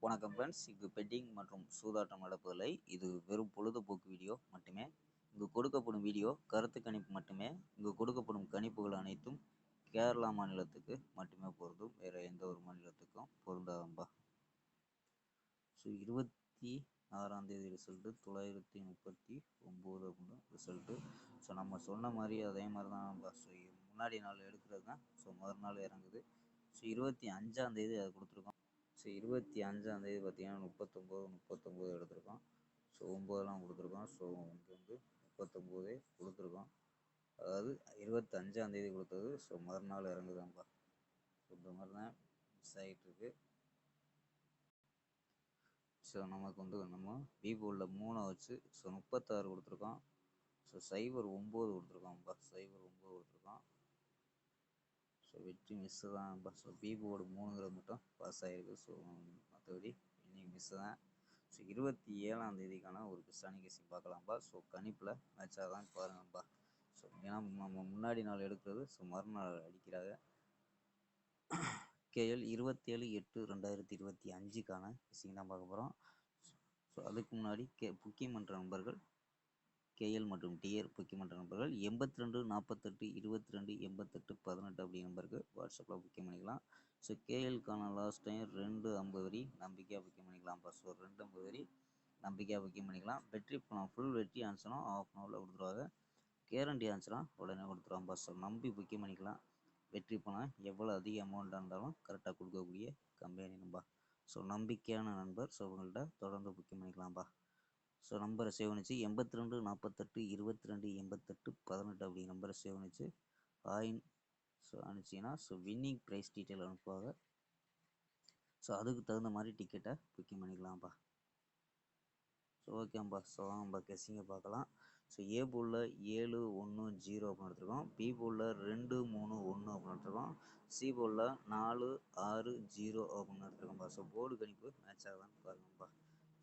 வணக்கம் ஃப்ரெண்ட்ஸ். இங்கு பெட்டிங் மற்றும் சூதாட்டம் நடப்பதில்லை. இது வெறும் பொழுதுபோக்கு வீடியோ மட்டுமே. இங்கு கொடுக்கப்படும் வீடியோ கருத்து கணிப்பு மட்டுமே. இங்கு கொடுக்கப்படும் கணிப்புகள் அனைத்தும் கேரளா மாநிலத்துக்கு மட்டுமே பொருந்தும். வேற எந்த ஒரு மாநிலத்துக்கும் பொருந்தாதம்பா. ஸோ 26ஆம் தேதி ரிசல்ட்டு 939 அப்படின்னு ரிசல்ட்டு. ஸோ நம்ம சொன்ன மாதிரி அதே மாதிரி தான்ப்பா. ஸோ முன்னாடி நாள் எடுக்கிறது தான். ஸோ மறுநாள் இறங்குது. ஸோ 25ஆம் தேதி அதை கொடுத்துருக்கோம். ஸோ 25ஆம் தேதி பார்த்தீங்கன்னா 39 எடுத்திருக்கோம். ஸோ 9லாம் கொடுத்துருக்கோம். ஸோ இங்கே வந்து 39 கொடுத்துருக்கோம். அதாவது 25ஆம் தேதி கொடுத்தது. ஸோ மறுநாள் இறங்குதான்ப்பா. ஸோ இந்த மாதிரி தான் மிஸ் ஆகிட்டுருக்கு. ஸோ நமக்கு வந்து நம்ம விவோவில் 3 வச்சு ஸோ 36 கொடுத்துருக்கோம். ஸோ 09 கொடுத்துருக்கோம்ப்பா. 09 கொடுத்துருக்கோம். ஸோ வெற்றி மிஸ்ஸு தான்ப்பா. ஸோ விவோட 3ங்கிறது மட்டும் பாஸ் ஆகிருக்கு. ஸோ மற்றபடி இன்னைக்கு மிஸ்ஸு தான். ஸோ 27ஆம் தேதிக்கான ஒரு பிஸ்டானி கேசிங் பார்க்கலாம்ப்பா. ஸோ கணிப்பில் மேட்சாக தான் பாருங்கப்பா. ஸோ ஏன்னா நம்ம முன்னாடி நாள் எடுக்கிறது. ஸோ மறுநாள் அடிக்கிறாங்க. கேஎல் 27/8/2025க்கான கேசிங் தான் பார்க்க போகிறோம். ஸோ அதுக்கு முன்னாடி புக்கிங் பண்ணுற நண்பர்கள் கேஎல் மற்றும் டிஆர் புக்கிங் பண்ணுற நம்பர்கள் 82 48 22 88 18 அப்படி நம்பருக்கு வாட்ஸ்அப்பில் புக்கிங் பண்ணிக்கலாம். ஸோ கேஎல்கான லாஸ்ட் டைம் 250 வரி நம்பிக்கையாக புக்கிங் பண்ணிக்கலாம்ப்பா. ஸோ 250 வரி நம்பிக்கையாக புக்கிங் பண்ணிக்கலாம். வெற்றி பணம் ஃபுல் வெற்றி ஆச்சுன்னா ½ ஹவரில் கொடுத்துருவாங்க. கேரண்டி ஆச்சுன்னா உடனே கொடுத்துருவாங்கப்பா. ஸோ நம்பி புக்கிங் பண்ணிக்கலாம். வெற்றி பணம் எவ்வளோ அதிக அமௌண்ட்டாக இருந்தாலும் கரெக்டாக கொடுக்கக்கூடிய கம்பெனி நம்பா. ஸோ நம்பிக்கையான நண்பர். ஸோ உங்கள்கிட்ட தொடர்ந்து புக்கிங் பண்ணிக்கலாம்ப்பா. ஸோ நம்பரை சேவ் பண்ணிச்சு 82 48 22 88 18 அப்படி நம்பரை சேவ் பண்ணிச்சு ஸோ அனுப்பிச்சிங்கன்னா ஸோ வின்னிங் ப்ரைஸ் டீட்டெயில் அனுப்புவாங்க. ஸோ அதுக்கு தகுந்த மாதிரி டிக்கெட்டை புக்கிங் பண்ணிக்கலாம்ப்பா. ஸோ ஓகேம்பா. ஸோ நம்ம கெஸ்ஸிங்கை பார்க்கலாம். ஸோ ஏ போலில் 7-1-0 அப்படின்னு எடுத்துருக்கோம். பி போலில் 2-3-1 அப்படின்னு எடுத்துருக்கோம். சி போலில் 4-6-0 அப்படின்னு எடுத்துருக்கோம்ப்பா. ஸோ போர்டு கணிப்பு மேட்ச் ஆகலான்னு பாருங்கப்பா.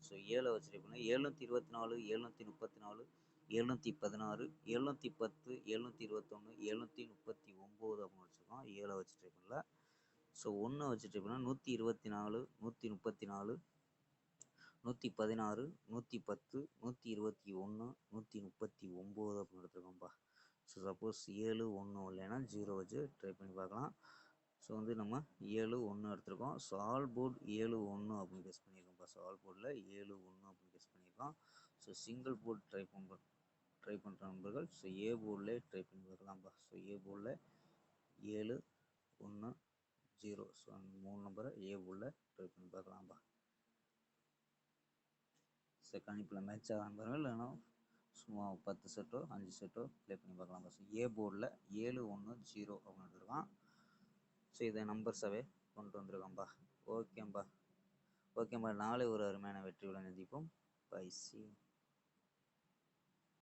ஸோ 7 வச்சுருக்கோம்னா 724 734 716 710 721 739 அப்படின்னு வச்சுருக்கோம். 7 வச்சுருக்கோம்ல. ஸோ 1 வச்சுருக்கோம்னா 124 134 116 110 121 139 அப்படின்னு எடுத்துருக்கோம்ப்பா. ஸோ சப்போஸ் 7 1 இல்லைன்னா 0 வச்சு ட்ரை பண்ணி பார்க்கலாம். ஸோ வந்து நம்ம 7 1 எடுத்திருக்கோம். ஸோ ஆல் போர்டு 7 1 அப்படின்னு கெஸ் பண்ணியிருக்கோம்ப்பா. ஸோ ஆல் போர்டில் 7 1 அப்படின்னு கெஸ் பண்ணியிருக்கோம். ஸோ சிங்கிள் போர்டு ட்ரை பண்ணுற நண்பர்கள் ஸோ ஏ போர்டில் ட்ரை பண்ணி பார்க்கலாம்ப்பா. ஸோ ஏ போர்டில் 7 1 0 ஸோ அந்த 3 நம்பரை ஏ போர்டில் ட்ரை பண்ணி பார்க்கலாம்ப்பா. ஸோ கணிப்பில் மேட்ச் ஆக நண்பர்கள் இல்லைன்னா சும்மா 10 செட்டோ 5 செட்டோ ப்ளே பண்ணி பார்க்கலாம்ப்பா. ஸோ ஏ போர்டில் 7 1 0 அப்படின்னு எடுத்துருக்கான். ஸோ இதை நம்பர்ஸாகவே கொண்டு வந்துருக்கோம்ப்பா. ஓகேம்பா. நாளை ஒரு அருமையான வெற்றியுடன் சந்திப்போம். Bye C.